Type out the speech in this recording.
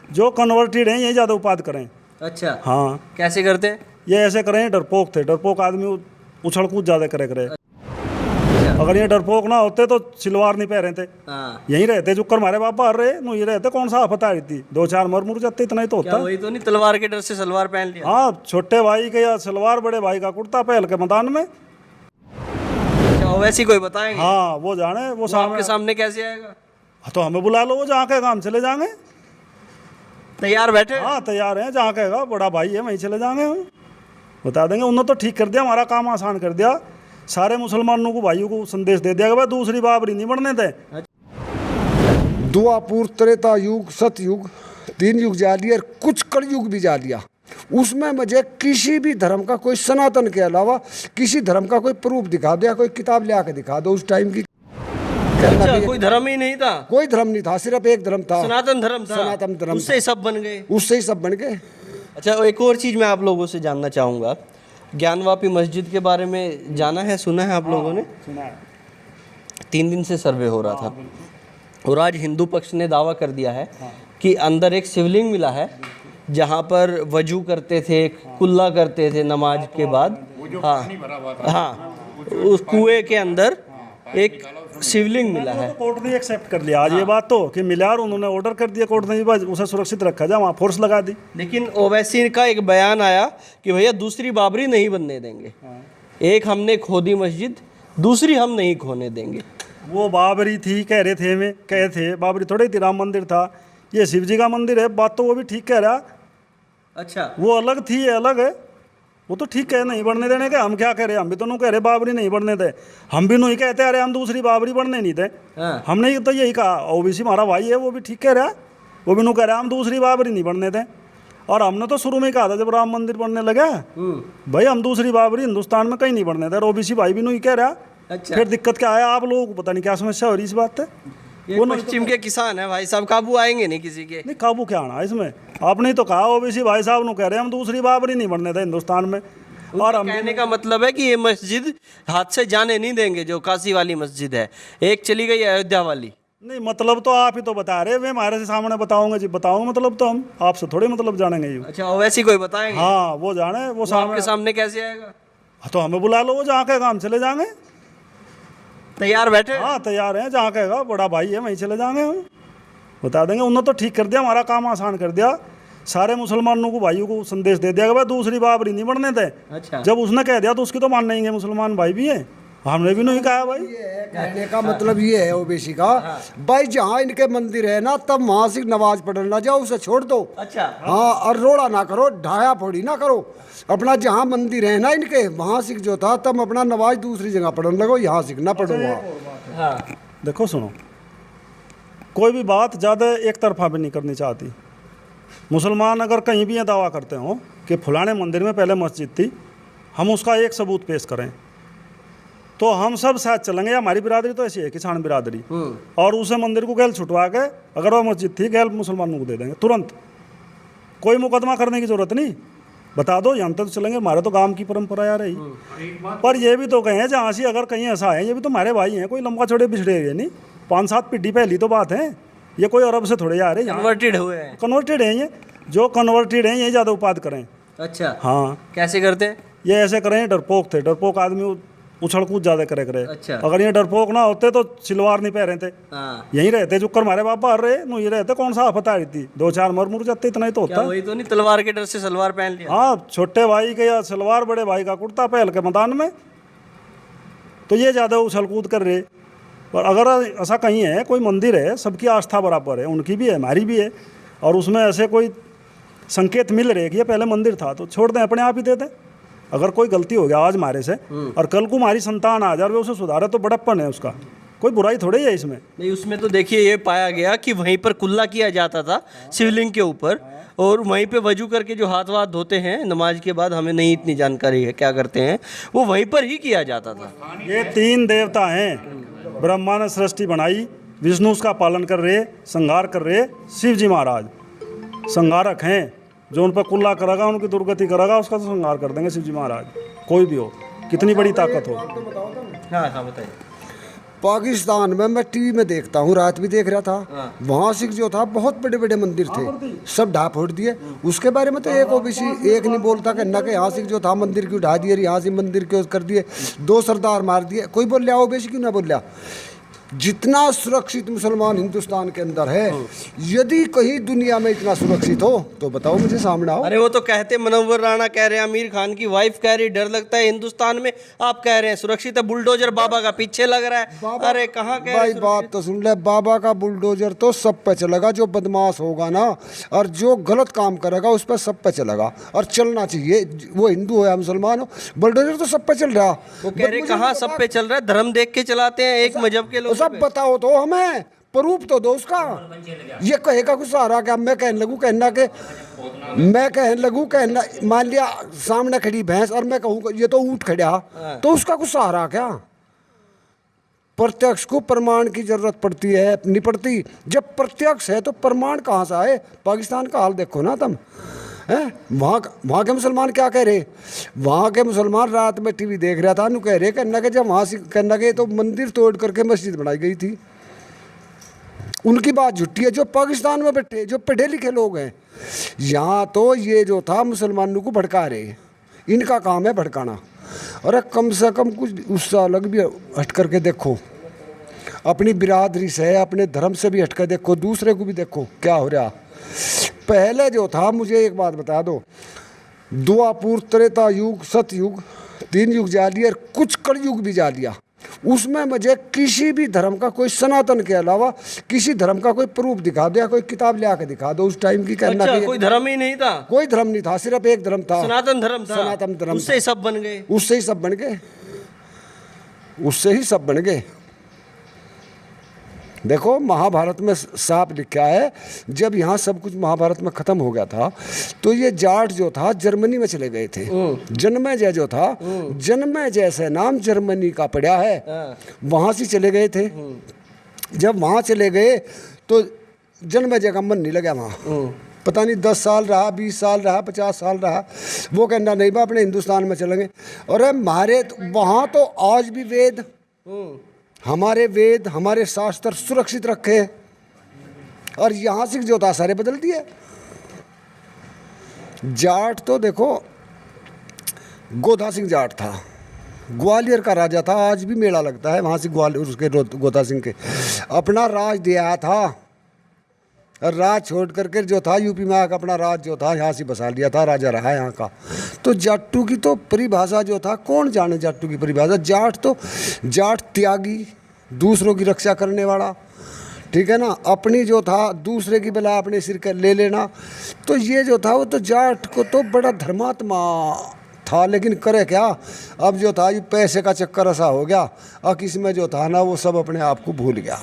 जो कन्वर्टेड हैं यही ज़्यादा उत्पाद करें। अच्छा, हाँ, कैसे करते हैं? ये ऐसे करें, डरपोक थे, डरपोक आदमी उछल कूद ज़्यादा करे। अगर ये डरपोक ना होते तो सिलवार नहीं पहरे थे, हाँ, यहीं रहते जुक्कर मारे बाप बाहर रहे नु, ये रहते कौन सा आफत आ रही थी, 2-4 मर मुर जाते, इतना ही तो क्या होता। वही तो नहीं, तलवार के डर से सलवार पहन लिया? हाँ, छोटे भाई के या सलवार, बड़े भाई का कुर्ता पहल के मैदान में। अच्छा, वैसी कोई बताएंगे? हाँ, वो जाने, वो आपके सामने कैसे आएगा? तो हमें बुला लो, वो जहाँ कहेगा हम चले जाएंगे। तैयार बैठे? हाँ, तैयार हैं, जहाँ कहेगा बड़ा भाई है वहीं चले जाएंगे, हम बता देंगे। उन्होंने तो ठीक कर दिया, हमारा काम आसान कर दिया। सारे मुसलमानों को, भाइयों को संदेश दे दिया कि भाई दूसरी बाबरी नहीं बढ़ने दे। द्वापुर, त्रेता युग, सतयुग, 3 युग जा लिया और कुछ कलयुग भी जा लिया। उसमें मुझे किसी भी धर्म का, कोई सनातन के अलावा किसी धर्म का कोई प्रूफ दिखा दो या कोई किताब ले आके दिखा दो उस टाइम की। अच्छा, कोई धर्म ही नहीं था? कोई धर्म नहीं था, सिर्फ एक धर्म था, सनातन धर्म था। सनातन धर्म, उससे ही सब बन गए। उससे ही सब बन गए। अच्छा, एक और चीज़ मैं आप लोगों से जानना चाहूँगा, ज्ञानवापी मस्जिद के बारे में जाना है, सुना है आप लोगों ने? सुना है। 3 दिन से सर्वे हो रहा था और आज हिंदू पक्ष ने दावा कर दिया है कि अंदर एक शिवलिंग मिला है जहाँ पर वजू करते थे, कुल्ला करते थे नमाज के बाद। हाँ हाँ, उस कुएं के अंदर एक शिवलिंग मिला है। कोर्ट ने एक्सेप्ट कर लिया आज ये बात तो कि मिला, और उन्होंने ऑर्डर कर दिया कोर्ट ने भी, बस उसे सुरक्षित रखा जाए, वहाँ फोर्स लगा दी। लेकिन ओवैसी का एक बयान आया कि भैया दूसरी बाबरी नहीं बनने देंगे, एक हमने खोदी मस्जिद, दूसरी हम नहीं खोने देंगे। वो बाबरी थी कह रहे थे, हमें कहे थे बाबरी थोड़ी थी, राम मंदिर था, ये शिव जी का मंदिर है, बात तो वो भी ठीक कह रहा। अच्छा, वो अलग थी, ये अलग है, वो तो ठीक है, नहीं बढ़ने देने के। हम क्या कह रहे, हम भी तो नहीं कह रहे बाबरी नहीं बढ़ने दे, हम भी नहीं कहते अरे हम दूसरी बाबरी बढ़ने नहीं दे। हाँ। हमने तो यही कहा, ओबीसी हमारा भाई है, वो भी ठीक कह रहा, वो भी नहीं कह रहा हम दूसरी बाबरी नहीं बढ़ने दें। और हमने तो शुरू में ही कहा था जब राम मंदिर बनने लगा, भाई हम दूसरी बाबरी हिंदुस्तान में कहीं नहीं बढ़ने दे, और ओबीसी भाई भी नहीं कह रहा। अच्छा। फिर दिक्कत क्या है, आप लोगों को पता नहीं क्या समस्या हो रही इस बात है। ये पश्चिम के किसान है भाई साहब, काबू आएंगे नहीं किसी के। नहीं, काबू क्या आना इसमें, आपने ही तो कहा ओबीसी भाई साहब ने कह रहे हम दूसरी बाबरी नहीं बढ़ने दें हिंदुस्तान में। और हम कहने का मतलब है कि ये मस्जिद हाथ से जाने नहीं देंगे, जो काशी वाली मस्जिद है, एक चली गई अयोध्या वाली। नहीं, मतलब तो आप ही तो बता रहे, वे हमारे से सामने बताओगे जी, बताओ मतलब तो हम आपसे थोड़े मतलब जानेंगे ये। अच्छा, वैसी कोई बताएंगे? हाँ, वो जाने, वो आपके सामने कैसे आएगा? तो हमें बुला लो, वो जहाँ कहेगा हम चले जाएंगे। तैयार बैठे? हाँ, तैयार हैं, जहाँ कहेगा बड़ा भाई है वहीं चले जाएंगे, हम बता देंगे। उन्होंने तो ठीक कर दिया, हमारा काम आसान कर दिया। सारे मुसलमानों को, भाइयों को संदेश दे दिया कि भाई दूसरी बाबरी नहीं बढ़ने दे। अच्छा, जब उसने कह दिया तो उसकी तो मान लेंगे, मुसलमान भाई भी है, हमने भी नहीं कहा भाई। कहने का मतलब ये है ओबीसी का, भाई जहाँ इनके मंदिर है ना, तब वहाँ से नमाज पढ़ना जाओ, उसे छोड़ दो। अच्छा, हाँ, और रोड़ा ना करो, ढाया फोड़ी ना करो। अपना जहाँ मंदिर है ना इनके, वहाँ सिख जो था, तब अपना नमाज दूसरी जगह पढ़ने लगो, यहाँ सिख ना पढ़ो वहाँ। हाँ, देखो सुनो, कोई भी बात ज़्यादा एक तरफा भी नहीं करनी चाहती। मुसलमान अगर कहीं भी ये दावा करते हो कि फलाने मंदिर में पहले मस्जिद थी, हम उसका एक सबूत पेश करें तो हम सब साथ चलेंगे। हमारी बिरादरी तो ऐसी है, किसान बिरादरी, और उसे मंदिर को गैल छुटवा के, अगर वो मस्जिद थी, गैल मुसलमानों को दे देंगे तुरंत। कोई मुकदमा करने की जरूरत नहीं, बता दो, यहाँ तो चलेंगे, हमारे तो गांव की परंपरा यार रही। पर ये भी तो कहें जहाँ से अगर कहीं ऐसा है, ये भी तो हमारे भाई हैं, कोई लंबा चौड़े बिछड़े हुए नहीं, 5-7 पीढ़ी पहली तो बात है, ये कोई अरब से थोड़े आ रहे हैं, कन्वर्टेड हुए हैं। कन्वर्टेड हैं ये, जो कन्वर्टेड हैं ये ज़्यादा उत्पाद करें। अच्छा, हाँ, कैसे करते हैं? ये ऐसे करें, डरपोक थे, डरपोक आदमी उछल कूद ज़्यादा करे। अच्छा। अगर ये डरपोक ना होते तो सिलवार नहीं पहरे थे, हाँ, यहीं रहते जुक्कर मारे बाप बाहर रहे, नु ये रहते कौन सा आफत आ रही थी, 2-4 मर मुर जाते, इतना ही तो क्या होता। वही तो नहीं, तलवार के डर से सलवार पहन लिया? हाँ, छोटे भाई के या सलवार, बड़े भाई का कुर्ता पहल के मैदान में, तो ये ज़्यादा उछल कूद कर रहे। पर अगर ऐसा कहीं है, कोई मंदिर है, सबकी आस्था बराबर है, उनकी भी है, हमारी भी है, और उसमें ऐसे कोई संकेत मिल रहे कि ये पहले मंदिर था, तो छोड़ दें, अपने आप ही दे दें। अगर कोई गलती हो गया आज हमारे से, और कल को हमारी संतान आ जाए, वे उसे सुधारे, तो बड़प्पन है उसका, कोई बुराई थोड़ी है इसमें। नहीं, उसमें तो देखिए ये पाया गया कि वहीं पर कुल्ला किया जाता था शिवलिंग के ऊपर, और वहीं पे वजू करके जो हाथ वाथ धोते हैं नमाज के बाद, हमें नहीं इतनी जानकारी है क्या करते हैं, वो वहीं पर ही किया जाता था। ये 3 देवता हैं, ब्रह्मा ने सृष्टि बनाई, विष्णु उसका पालन कर रहे, संहार कर रहे, शिव जी महाराज संहारक हैं, जो उन पर कुल्ला करेगा, उनकी दुर्गति करेगा, उसका तो संहार कर देंगे शिव जी महाराज, कोई भी हो, कितनी बड़ी ताकत हो। हाँ हाँ, बताइए। पाकिस्तान में मैं टीवी में देखता हूँ, रात भी देख रहा था, वहाँ से जो था बहुत बड़े बड़े मंदिर थे, सब ढा फोड़ दिए। उसके बारे में तो एक ओबीसी एक नहीं बोलता कि न के यहाँ से जो था मंदिर क्यों ढा दिए, यहाँ से मंदिर क्यों कर दिए, 2 सरदार मार दिए, कोई बोल लिया ओबीसी क्यों ना बोल लिया। जितना सुरक्षित मुसलमान हिंदुस्तान के अंदर है, यदि कहीं दुनिया में इतना सुरक्षित हो तो बताओ, मुझे सामने आओ। अरे वो तो कहते, मनव्वर राणा कह रहे हैं, आमिर खान की वाइफ कह रही डर लगता है हिंदुस्तान में, आप कह रहे हैं सुरक्षित है, बुलडोजर बाबा का पीछे लग रहा है। अरे कहाँ कह भाई बात तो सुन ले, बाबा का बुलडोजर तो सब पे चलेगा, जो बदमाश होगा ना और जो गलत काम करेगा उस पर सब पे चलेगा, और चलना चाहिए, वो हिंदू हो या मुसलमान हो, बुलडोजर तो सब पे चल रहा। वो कह रहे कहाँ सब पे चल रहा है, धर्म देख के चलाते हैं, एक मजहब के लोग सब बताओ तो हमें, प्रूफ तो दो उसका। ये कहेगा कुछ सहारा क्या, मैं कहने लगूं कहना, मान लिया सामने खड़ी भैंस और मैं कहूँ ये तो ऊँट खड़ा, तो उसका कुछ सहारा क्या। प्रत्यक्ष को प्रमाण की जरूरत पड़ती है, नहीं पड़ती। जब प्रत्यक्ष है तो प्रमाण कहाँ से आए। पाकिस्तान का हाल देखो ना तुम, हैं वहाँ के मुसलमान क्या कह रहे, वहाँ के मुसलमान रात में टीवी देख रहा था, नु कह रहे कहना के जब वहाँ से कहना के तो मंदिर तोड़ करके मस्जिद बनाई गई थी। उनकी बात झूठी है। जो पाकिस्तान में बैठे, जो पढ़े लिखे लोग हैं, यहाँ तो ये जो था मुसलमानों को भड़का रहे, इनका काम है भड़काना। अरे कम से कम कुछ उससे अलग भी हट करके देखो, अपनी बिरादरी से, अपने धर्म से भी हट कर देखो, दूसरे को भी देखो क्या हो रहा। पहले जो था, मुझे एक बात बता दो, द्वापुर, त्रेता युग, सतयुग, 3 युग जा लिया और कुछ कलयुग भी जा लिया। उसमें मुझे किसी भी धर्म का, कोई सनातन के अलावा किसी धर्म का कोई प्रूफ दिखा दो या कोई किताब ले आके दिखा दो उस टाइम की। कहना अच्छा, कोई धर्म ही नहीं था, कोई धर्म नहीं था, सिर्फ एक धर्म था, सनातन धर्म था। सनातन धर्म, उससे ही सब बन गए, उससे ही सब बन गए, उससे ही सब बन गए। देखो महाभारत में साफ लिखा है, जब यहाँ सब कुछ महाभारत में खत्म हो गया था तो ये जाट जो था जर्मनी में चले गए थे। जन्मेजय जो था, जन्मेजय से नाम जर्मनी का पड़ा है, वहाँ से चले गए थे। जब वहाँ चले गए तो जन्मेजय का मन नहीं लगा वहाँ, पता नहीं 10 साल रहा, 20 साल रहा, 50 साल रहा। वो कहना नहीं बा अपने हिंदुस्तान में चलेंगे। और हमारे वहाँ तो आज भी वेद, हमारे वेद, हमारे शास्त्र सुरक्षित रखे, और यहाँ से जो था सारे बदल दिए। जाट तो देखो, गोधा सिंह जाट था, ग्वालियर का राजा था, आज भी मेला लगता है वहाँ से ग्वालियर, उसके गोधा सिंह के अपना राज दिया था, और राज छोड़ करके जो था यूपी में आकर अपना राज जो था यहाँ से बसा लिया था, राजा रहा यहाँ का। तो जाट्टू की तो परिभाषा जो था, कौन जाने जाट्टू की परिभाषा। जाट तो जाट त्यागी, दूसरों की रक्षा करने वाला, ठीक है ना, अपनी जो था दूसरे की बला अपने सिर कर ले लेना। तो ये जो था वो तो जाट को तो बड़ा धर्मात्मा था, लेकिन करे क्या, अब जो था ये पैसे का चक्कर ऐसा हो गया, और किसी में जो था ना वो सब अपने आप को भूल गया।